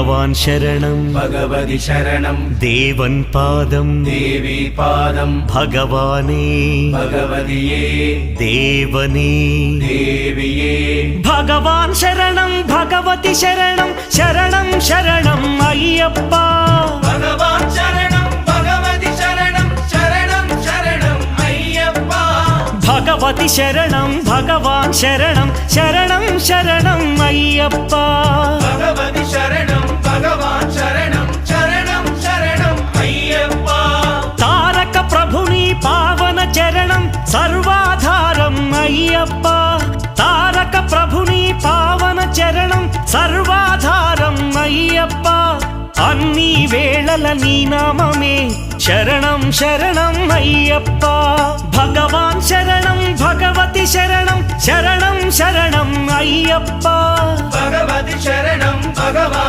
भगवान् शरणं भगवति शरणं देवन् पादं देवी पादं भगवाने भगवदिये देवने देविये भगवान् शरणं भगवति शरणं शरणं शरणं अय्यप्पा भगवान् शरणं भगवति शरणं शरणं शरणं अय्यप्पा भगवति शरणं भगवान् शरणं शरणं शरणं अय्यप्पा भगवति शरणं भगवान् शरणं शरणं शरणं अय्यप्पा तारक प्रभुनि पावन चरणं सर्वाधारं अय्यप्पा तारक प्रभुनि पावन चरणं सर्वाधारं अय्यप्पा अन्नी वेळల నీ నామమే శరణం శరణం అయ్యప్ప భగవాన్ శరణం భగవతి శరణం శరణం శరణం అయ్యప్ప भगवति शरणं भगवान्